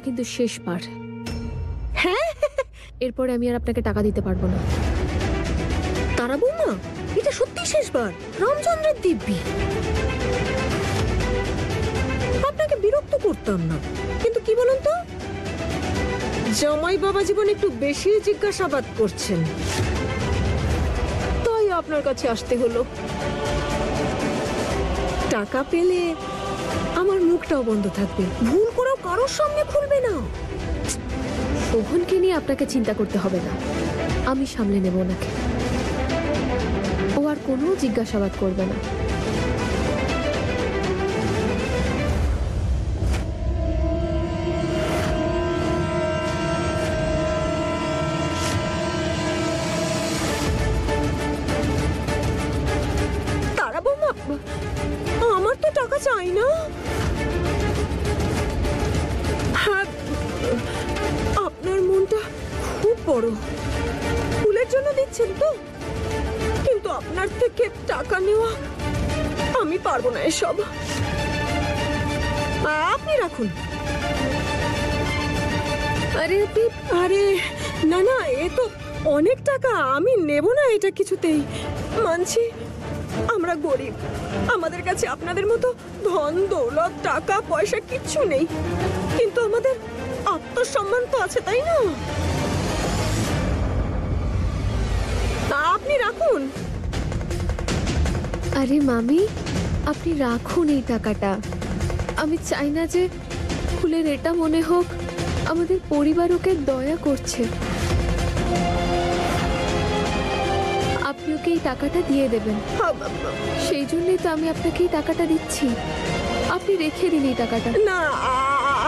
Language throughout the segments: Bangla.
কিন্তু শেষবার। হ্যাঁ, এরপরে আমি আর আপনাকে টাকা দিতে পারবো না। তারা বৌমা, এটা সত্যি শেষবার। রামচন্দ্রের দিব্যি। আপনাকে বিরক্ত করতাম না, কিন্তু কি বলুন তো, জামাই বাবা জীবন একটু বেশি জিজ্ঞাসাবাদ করছেন, তাই আপনার কাছে আসতে হলো। টাকা পেলে আমার মুখটাও বন্ধ থাকবে, ভুল করেও কারোর সামনে খুলবে না। শোভনকে নিয়ে আপনাকে চিন্তা করতে হবে না, আমি সামলে নেব ওনাকে। ও আর কোনো জিজ্ঞাসাবাদ করবে না। তারা বৌমা, আমার তো টাকা চাই না। হ্যাঁ, আপনার মনটা খুব বড়, ফুলের জন্য দিচ্ছেন তো, কিন্তু আপনার থেকে টাকা নেওয়া আমি পারবো না এসব। আপনি রাখুন। আরে না না, এ তো অনেক টাকা, আমি নেব না এটা কিছুতেই। মানছি আমরা গরিব, আমাদের কাছে আপনাদের মতো ধন দৌলত টাকা পয়সা কিচ্ছু নেই, কিন্তু আমাদের আত্মসম্মান তো আছে, তাই না? আপনি রাখুন। আরে মামি, আপনি রাখুন এই টাকাটা। আমি চাই না যে ফুলের এটা মনে হোক আমাদের পরিবার ওকে দয়া করছে। আপনি ওকে এই টাকাটা দিয়ে দেবেন, সেই জন্যই তো আমি আপনাকে এই টাকাটা দিচ্ছি। আপনি রেখে দিন এই টাকাটা। না,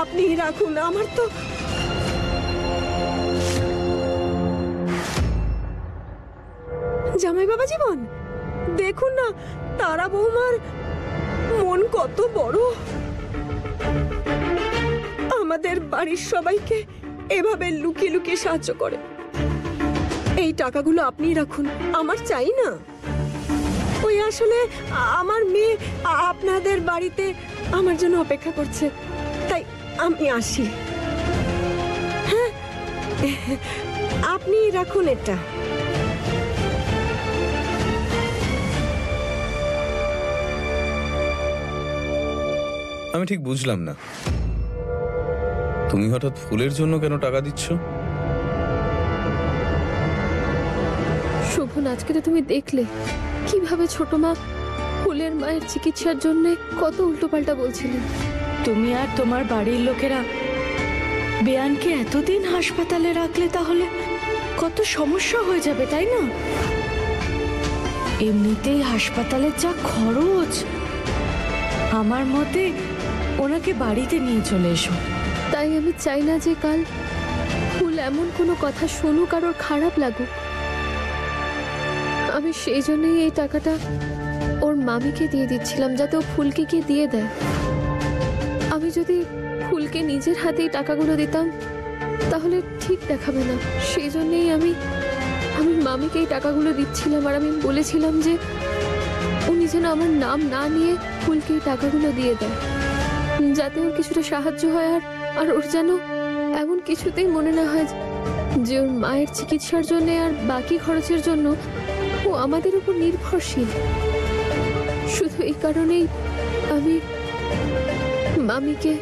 আপনি রাখুন। আমার তো জামাই বাবা জীবন, দেখুন না তারা বৌমার মন কত বড়, আমাদের বাড়ির সবাইকে এভাবে লুকিয়ে লুকিয়ে সাহায্য করে। এই টাকাগুলো আপনি রাখুন, আমার চাই না। ওই আসলে আমার মেয়ে আপনাদের বাড়িতে আমার জন্য অপেক্ষা করছে, তাই আমি আসি। হ্যাঁ, আপনি রাখুন এটা। আমি ঠিক বুঝলাম না, তুমি হঠাৎ ফুলের জন্য কেন টাকা দিচ্ছ? শোভন, আজকে তো তুমি দেখলে কিভাবে ছোট মা ফুলের মায়ের চিকিৎসার জন্য কত উল্টোপাল্টা বলছিলেন। তুমি আর তোমার বাড়ির লোকেরা বেয়ানকে এতদিন হাসপাতালে রাখলে তাহলে কত সমস্যা হয়ে যাবে, তাই না? এমনিতেই হাসপাতালের যা খরচ, আমার মতে ওনাকে বাড়িতে নিয়ে চলে এসো। তাই আমি চাই না যে কাল ফুল এমন কোনো কথা শুনুক আর ওর খারাপ লাগুক। আমি সেই জন্যই এই টাকাটা ওর মামিকে দিয়ে দিচ্ছিলাম, যাতে ও ফুলকে গিয়ে দিয়ে দেয়। আমি যদি ফুলকে নিজের হাতেই টাকাগুলো দিতাম তাহলে ঠিক দেখাবে না, সেই জন্যই আমি মামিকে এই টাকাগুলো দিচ্ছিলাম। আর আমি বলেছিলাম যে উনি যেন আমার নাম না নিয়ে ফুলকে এই টাকাগুলো দিয়ে দেয়, যাতে ওর কিছুটা সাহায্য হয়। আর ওর যেন এমন কিছুতেই মনে না হয় যে ওর মায়ের চিকিৎসার জন্য আর বাকি খরচের জন্য ও আমাদের উপর নির্ভরশীল। শুধু এই কারণেই আমি মামিকে।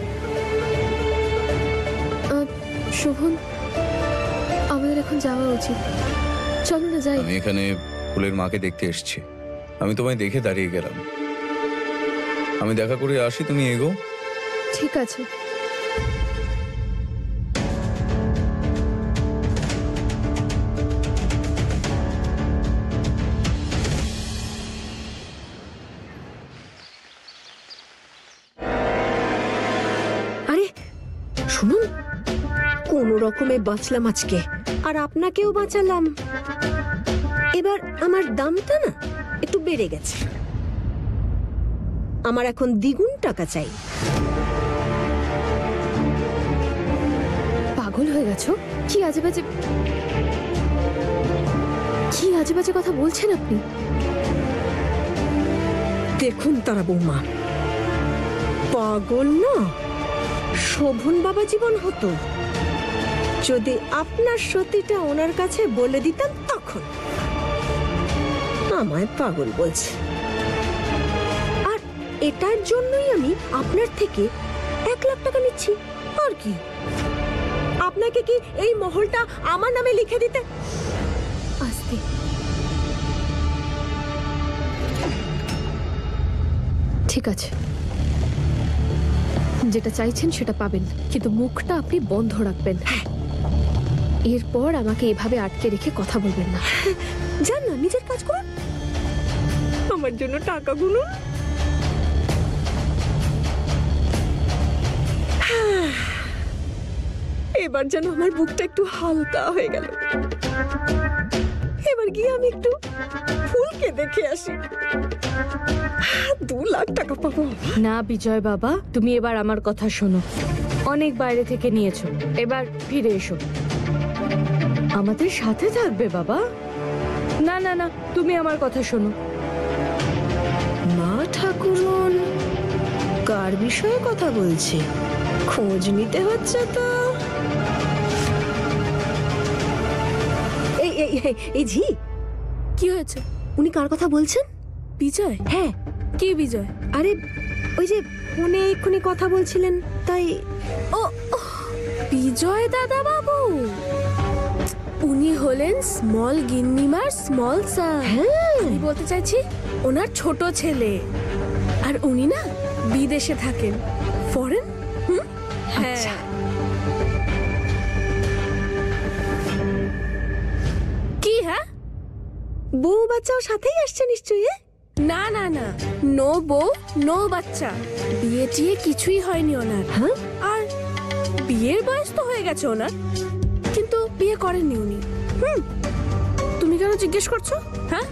শোভন, আমাদের এখন যাওয়া উচিত, চলো না যাই। আমি এখানে ফুলের মাকে দেখতে এসেছি, আমি তোমায় দেখে দাঁড়িয়ে গেলাম। আমি দেখা করে আসি, তুমি এগো। ঠিক আছে। আরে শুনুন, কোন রকমে বাঁচলাম আজকে, আর আপনাকেও বাঁচালাম। এবার আমার দামটা না একটু বেড়ে গেছে, আমার এখন দ্বিগুণ টাকা চাই। পাগল হয়ে গেছো? কি আজে বাজে কথা বলছেন আপনি? দেখুন তারা বৌমা, পাগল না, শোভন বাবা জীবন হতো যদি আপনার সত্যিটা ওনার কাছে বলে দিতাম তখন। আমায় পাগল বলছে, আর এটার জন্যই আমি আপনার থেকে 1 লাখ টাকা নিচ্ছি। আর কি আপনাকে কি এই মহলটা আমার নামে লিখে দিতে? আস্তে, ঠিক আছে, যেটা চাইছেন সেটা পাবেন, কিন্তু মুখটা আপনি বন্ধ রাখবেন। এরপর আমাকে এভাবে আটকে রেখে কথা বলবেন না। যান না, নিজের কাজ করুন, আমার জন্য টাকা গুনুন। এবার যেন আমার বুকটা একটু হালকা হয়ে গেল। এবার গিয়ে আমি একটু ফুলকে দেখে আসি, 2 লাখ টাকা পাবো। না বিজয় বাবা, তুমি এবার আমার কথা শোনো। অনেক বাইরে থেকে নিয়েছো, এবার ফিরে এসো, আমাদের সাথে থাকবে বাবা। না না না, তুমি আমার কথা শোনো। মা ঠাকুরন কার বিষয়ে কথা বলছে? খোঁজ নিতে হচ্ছে তো। এই এই এই, এই ঝি, কি হয়েছে? উনি কার কথা বলছেন? বিজয়? হ্যাঁ, কি বিজয়? আরে ওই যে ফোনে এক্ষুনি কথা বলছিলেন, তাই। ও, বিজয় দাদা বাবু, উনি হলেন স্মল গিন্নিমার স্মল সান। হ্যাঁ, আমি বলতে চাইছি ওনার ছোট ছেলে, আর উনি না বিদেশে থাকেন, ফরেন। হ্যাঁ, কি? হ্যাঁ, বউ বাচ্চাও সাথেই আসছে নিশ্চয়ই। না না না, নো বউ নো বাচ্চা, বিয়ে টিয়ে কিছুই হয়নি ওনার। হ্যাঁ, আর বিয়ের বয়স তো হয়ে গেছে ওনার, কিন্তু বিয়ে করেননি উনি। তুমি কেন জিজ্ঞেস করছো? হ্যাঁ,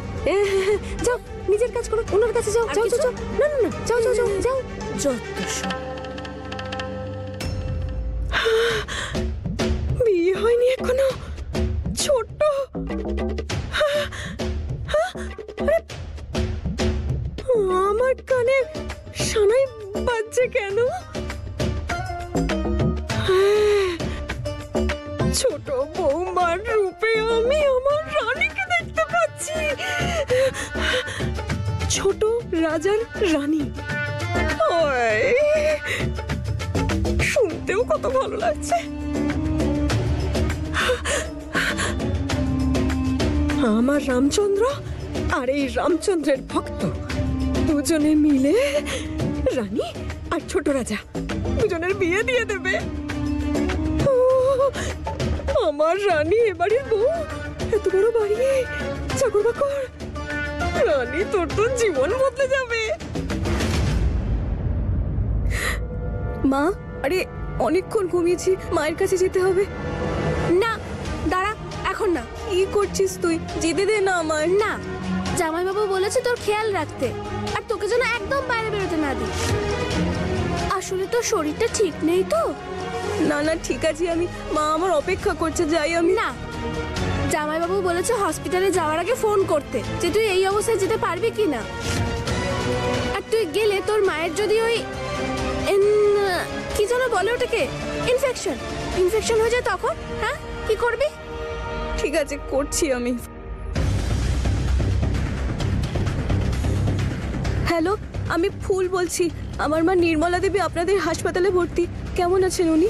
যাও নিজের কাজ করো, ওনার কাছে যাও। আর যাও কিছু? যাও, না না না, যাও যাও যাও যাও। যত সব। বিয়ে হয়নি এখনো, ছোট। আরে, আমার কানে শোনাই বাজছে কেন? ছোট বৌমার রূপে আমি আমার রানীকে দেখতে পাচ্ছি, ছোট রাজার রানী। ওই, শুনতেও কত ভালো লাগছে। আমার রামচন্দ্র আর এই রামচন্দ্রের ভক্ত দুজনে মিলে রানী আর ছোট রাজা দুজনের বিয়ে দিয়ে দেবে। ও, আমার রানী এবারের বউ, এত বড় বাড়ি, চাকর বাকর। রানী, তোর তো জীবন বদলে যাবে। মা, আরে অনেকক্ষণ ঘুমিয়েছি, মায়ের কাছে যেতে হবে। না দাঁড়া, এখন না। কি করছিস তুই? যেতে দে না আমার। না, জামাইবাবু বলেছে তোর খেয়াল রাখতে, আর তোকে যেন একদম বাইরে বেরোতে না দিই। আসলে তোর শরীরটা ঠিক নেই তো। না না, ঠিক আছে, আমি, মা আমার অপেক্ষা করছে, যাই আমি। না, জামাইবাবু বলেছে হসপিটালে যাওয়ার আগে ফোন করতে, যে তুই এই অবস্থায় যেতে পারবি কি না। আর তুই গেলে তোর মায়ের যদি ওই কি যেন বলে ওটাকে, ইনফেকশন হয়ে যায়, তখন হ্যাঁ কি করবি? ঠিক আছে, করছি আমি। হ্যালো, আমি ফুল বলছি। আমার মা নির্মলা দেবী আপনাদের হাসপাতালে ভর্তি। কেমন আছেন উনি?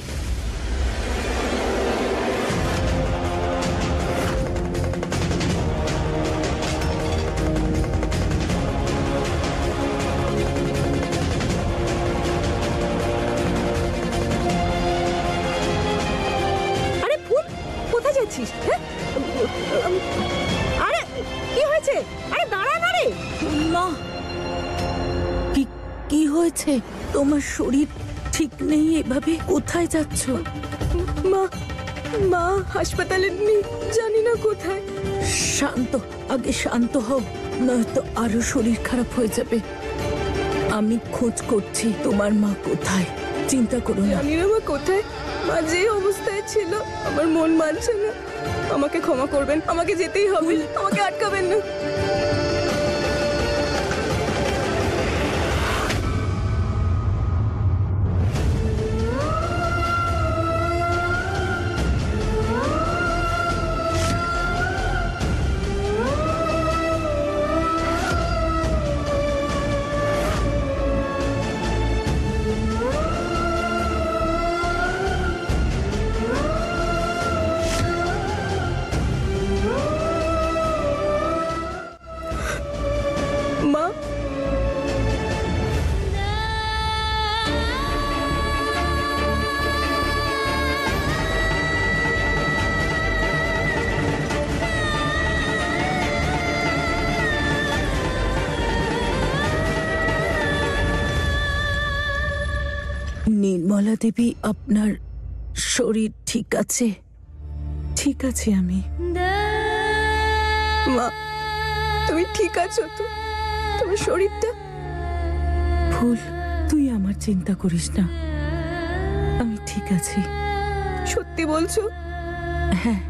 আরে ফুল, কোথায় যাচ্ছিস? হ্যাঁ, আরে কি হয়েছে? আরে দাঁড়া না রে। মা, কি হয়েছে? তোমার শরীর ঠিক নেই, এভাবে কোথায় যাচ্ছ? মা, মা হাসপাতালে নেই, জানি না কোথায়। আগে শান্ত হও, নয়তো আরো শরীর খারাপ হয়ে যাবে। আমি খোঁজ করছি তোমার মা কোথায়, চিন্তা করো না। জানি না মা কোথায়। মা যে অবস্থায় ছিল, আমার মন মানছে না। আমাকে ক্ষমা করবেন, আমাকে যেতেই হবে, আমাকে আটকাবেন না। নির্মলা দেবী, আপনার শরীর ঠিক আছে? ঠিক আছে আমি। মা, তুমি ঠিক আছো তো? তোমার শরীরটা? ফুল, তুই আমার চিন্তা করিস না, আমি ঠিক আছি। সত্যি বলছো? হ্যাঁ।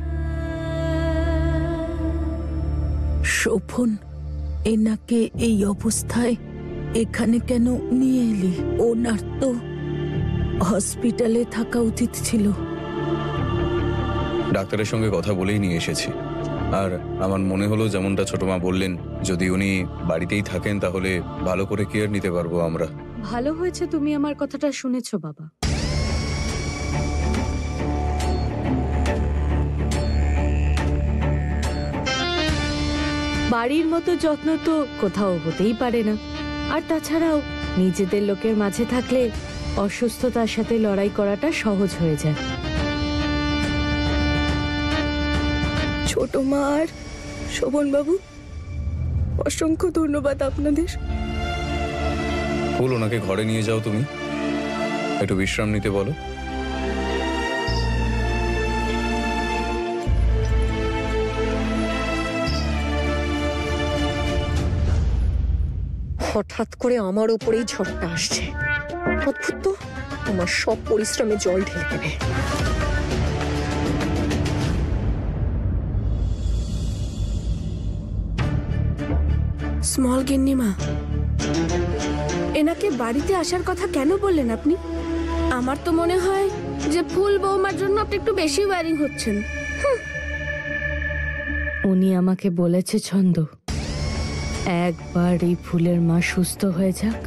শোভন, এনাকে এই অবস্থায় এখানে কেন নিয়ে এলি? ওনার তো হসপিটালে থাকা উচিত ছিল। ডাক্তারের সঙ্গে কথা বলেই নিয়ে এসেছি। আর আমার মনে হলো যেমনটা ছোট মা বললেন, যদি উনি বাড়িতেই থাকেন তাহলে ভালো করে কেয়ার নিতে পারবো আমরা। ভালো হয়েছে তুমি আমার কথাটা শুনেছো বাবা। বাড়ির মতো যত্ন তো কোথাও হতেই পারে না। আর তাছাড়াও নিজেদের লোকের মাঝে থাকলে অসুস্থতার সাথে লড়াই করাটা সহজ হয়ে যায়। ছোট মা আর শোভন বাবু, অসংখ্য ধন্যবাদ আপনাদের। ফুল, ওনাকে ঘরে নিয়ে যাও, তুমি একটু বিশ্রাম নিতে বলো। হঠাৎ করে আমার উপরেই ঝড়টা আসছে। অদ্ভুত তো, আমার সব পরিশ্রমে জল ঢেলে দেবে। স্মল গিন্নিমা, এনাকে বাড়িতে আসার কথা কেন বললেন আপনি? আমার তো মনে হয় যে ফুল বৌমার জন্য আপনি একটু বেশি ওয়ারিং হচ্ছেন। উনি আমাকে বলেছে ছন্দ, একবার এই ফুলের মা সুস্থ হয়ে যাক,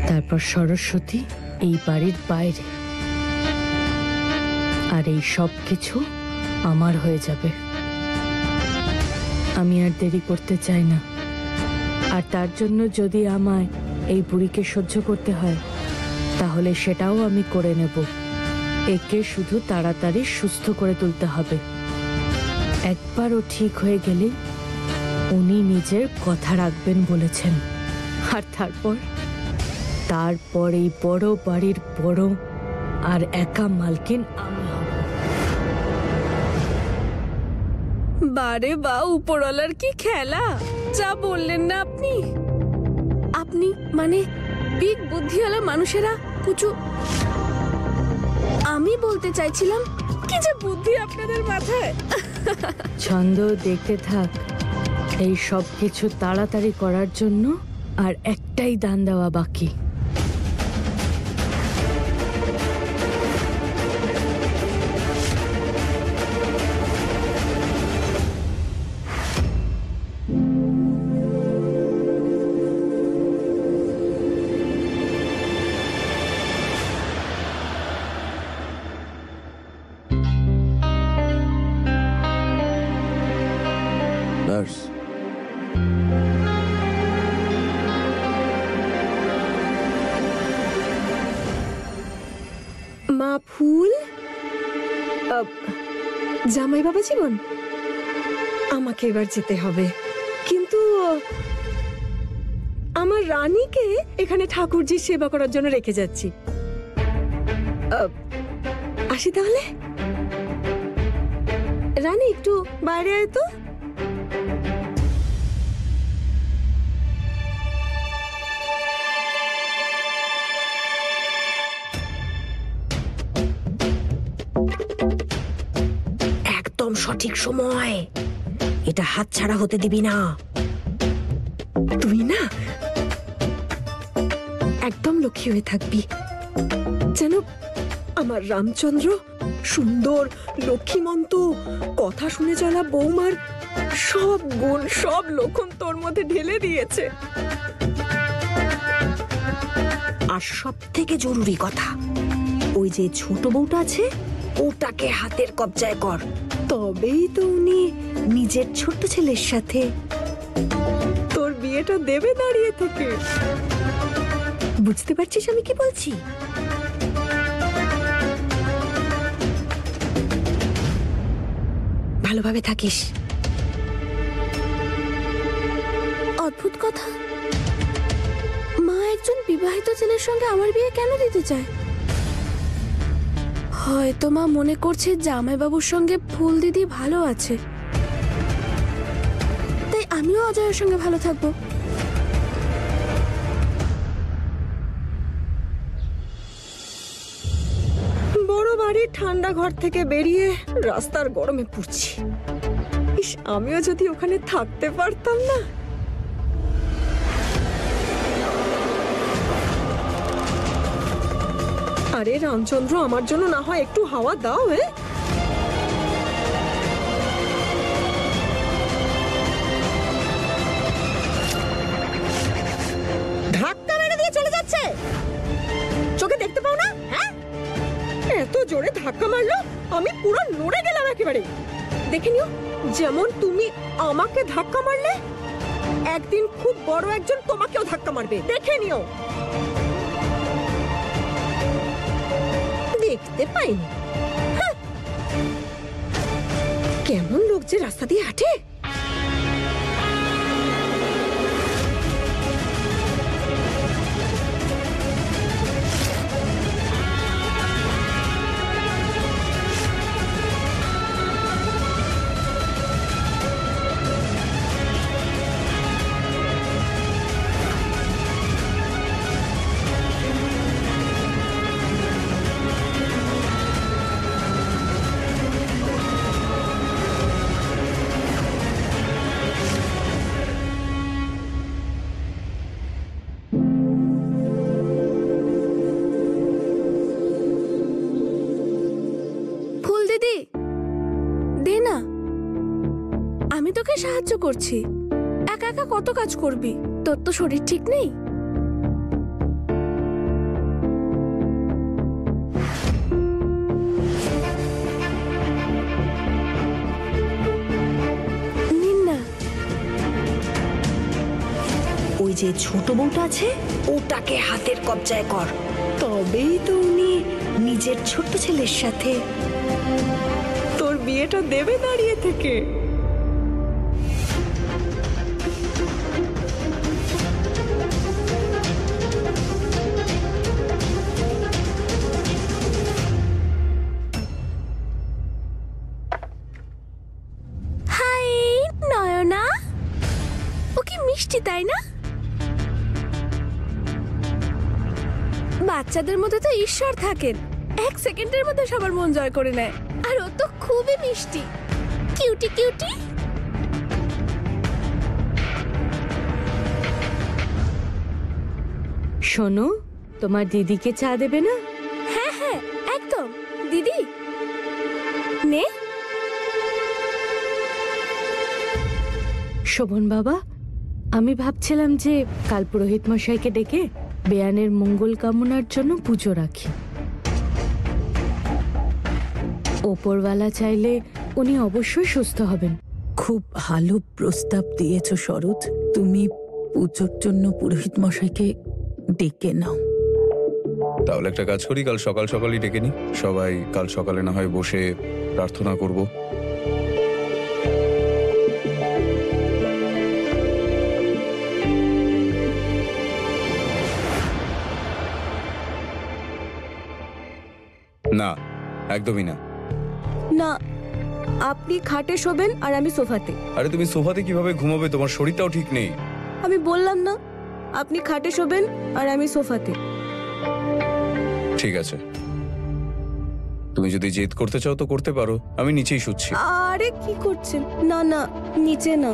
তারপর সরস্বতী এই বাড়ির বাইরে, আর এই সব কিছু আমার হয়ে যাবে। আমি আর দেরি করতে চাই না। আর তার জন্য যদি আমায় এই বুড়িকে সহ্য করতে হয় তাহলে সেটাও আমি করে নেব। একে শুধু তাড়াতাড়ি সুস্থ করে তুলতে হবে। একবারও ঠিক হয়ে গেলেই উনি নিজের কথা রাখবেন বলেছেন। আর তারপর এই বড় বাড়ির বড় আর একা মালকিন আমি হব। বারে বা, উপরওয়ালার কি খেলা! যা বললেন না আপনি, আপনি মানে বিগ বুদ্ধিওয়ালা মানুষেরা কুচু। আমি বলতে চাইছিলাম কি যে বুদ্ধি আপনাদের মাথায়। ছন্দ, দেখতে থাক। এই সব কিছু তাড়াতাড়ি করার জন্য আর একটাই দান দেওয়া বাকি। নার্স, মা, ফুল, জামাই বাবা জীবন, আমাকে এবার যেতে হবে, কিন্তু আমার রানীকে এখানে ঠাকুরজির সেবা করার জন্য রেখে যাচ্ছি। আসি তাহলে। রানী, একটু বাইরে আয় তো। একদম সঠিক সময়, এটা হাতছাড়া হতে দিবি না। তুই না একদম লক্ষ্মী হয়ে থাকবি, যেন আমার রামচন্দ্র সুন্দর, লক্ষ্মীমন্ত, কথা শুনে চলা বৌমার সব গুণ, সব লক্ষণ তোর মধ্যে ঢেলে দিয়েছে। আর সব থেকে জরুরি কথা, ওই যে ছোট বউটা আছে ওটাকে হাতের কবজায় কর, তবেই তো উনি নিজের ছোট ছেলের সাথে তোর বিয়েটা দেবে দাঁড়িয়ে থেকে। বুঝতে পারছিস আমি কি বলছি? ভালোভাবে থাকিস। অদ্ভুত কথা, মা একজন বিবাহিত ছেলের সঙ্গে আমার বিয়ে কেন দিতে চায়? হয়তো মা মনে করছে জামাইবাবুর সঙ্গে ফুল দিদি ভালো আছে, তাই আমিও অজয়ের সঙ্গে ভালো থাকবো। বড় বাড়ির ঠান্ডা ঘর থেকে বেরিয়ে রাস্তার গরমে পড়ছি। ইস, আমিও যদি ওখানে থাকতে পারতাম না। আরে রামচন্দ্র, আমার জন্য না হয় একটু হাওয়া দাও। ধাক্কা মেরে দিয়ে চলে যাচ্ছে, চোখে দেখতে পাও না? হ্যাঁ, এত জোরে ধাক্কা মারলো আমি পুরো নড়ে গেলাম একেবারে। দেখে নিও, যেমন তুমি আমাকে ধাক্কা মারলে একদিন খুব বড় একজন তোমাকেও ধাক্কা মারবে, দেখে নিও। দেখতে পাইনি, হ্যাঁ। কেমন লোক যে রাস্তা দিয়ে হাঁটে। আমি তোকে সাহায্য করছি, একা একা কত কাজ করবি? তোর তো শরীর ঠিক নেই। নিন না। ওই যে ছোট বউটা আছে ওটাকে হাতের কবজায় কর, তবেই তো উনি নিজের ছোট্ট ছেলের সাথে তোর বিয়েটা দেবে দাঁড়িয়ে থেকে। হাই নয়না, ও কি মিষ্টি তাই না? বাচ্চাদের মধ্যে তো ঈশ্বর থাকেন, এক সেকেন্ডের মধ্যে সবার মন জয় করে নেয়। আর ও তো খুবই মিষ্টি, কিউটি কিউটি। শোনো, তোমার দিদিকে চা দেবে না? হ্যাঁ হ্যাঁ একদম। দিদি নে। শোভন বাবা, আমি ভাবছিলাম যে কাল পুরোহিত মশাইকে ডেকে বেয়ানের মঙ্গল কামনার জন্য পুজো রাখি। ওপরওয়ালা চাইলে উনি অবশ্যই সুস্থ হবেন। খুব ভালো প্রস্তাব দিয়েছো শরৎ। তুমি পুজোর জন্য পুরোহিত মশাইকে ডেকে নাও। তাহলে একটা কাজ করি, কাল সকাল সকালই ডেকে নি, সবাই কাল সকালে না হয় বসে প্রার্থনা করব। না, একদমই না। না, আপনি খাটে শোবেন আর আমি সোফাতে। আরে তুমি সোফাতে কিভাবে ঘুমাবে? তোমার শরীরটাও ঠিক নেই। আমি বললাম না, আপনি খাটে শোবেন আর আমি সোফাতে। ঠিক আছে, তুমি যদি জেদ করতে চাও তো করতে পারো, আমি নিচেই শুচ্ছি। আরে কি করছেন? না না, নিচে না।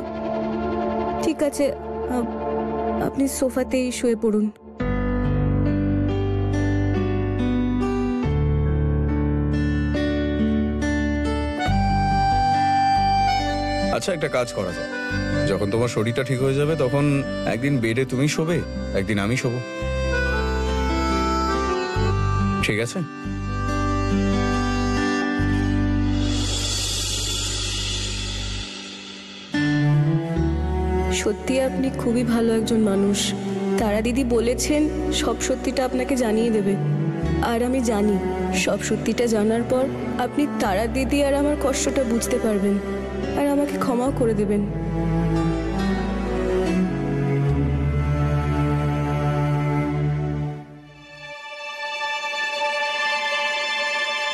ঠিক আছে, আপনি সোফাতেই শুয়ে পড়ুন। আচ্ছা, একটা কাজ করা যায়, যখন তোমার শরীরটা ঠিক হয়ে যাবে তখন একদিন বেডে তুমি শোবে, একদিন আমি শোবো, ঠিক আছে? সত্যি আপনি খুবই ভালো একজন মানুষ। তারা দিদি বলেছেন সব সত্যিটা আপনাকে জানিয়ে দেবে, আর আমি জানি সব সত্যিটা জানার পর আপনি তারা দিদি আর আমার কষ্টটা বুঝতে পারবেন আর আমাকে ক্ষমাও করে দেবেন।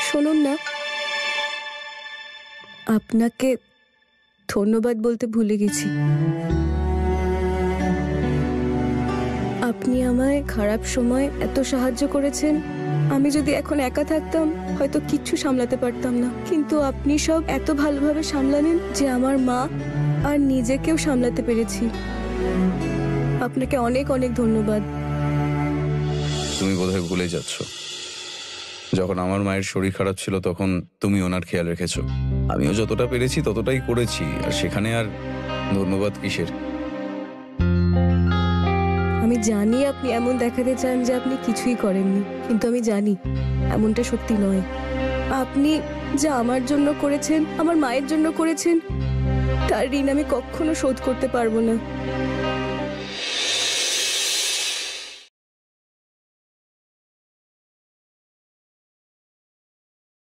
শুনুন আপনাকে ধন্যবাদ বলতে ভুলে গেছি। আপনি আমায় খারাপ সময় এত সাহায্য করেছেন। আমি যদি এখন একা থাকতাম হয়তো কিচ্ছু সামলাতে পারতাম না, কিন্তু আপনি সব এত ভালোভাবে সামলালেন যে আমার মা আর নিজেকেও সামলাতে পেরেছি। আপনাকে অনেক অনেক ধন্যবাদ। তুমি বোধহয় ভুলে যাচ্ছ, যখন আমার মায়ের শরীর খারাপ ছিল তখন তুমি ওনার খেয়াল রেখেছো। আমিও যতটা পেরেছি ততটাই করেছি, আর সেখানে আর ধন্যবাদ কিসের? আমি জানি আপনি এমন দেখাতে চান যে আপনি কিছুই করেননি, কিন্তু আমি জানি এমনটা সত্যি নয়। আপনি যা আমার জন্য করেছেন, আমার মায়ের জন্য করেছেন, তার ঋণ আমি কখনো শোধ করতে পারবো না।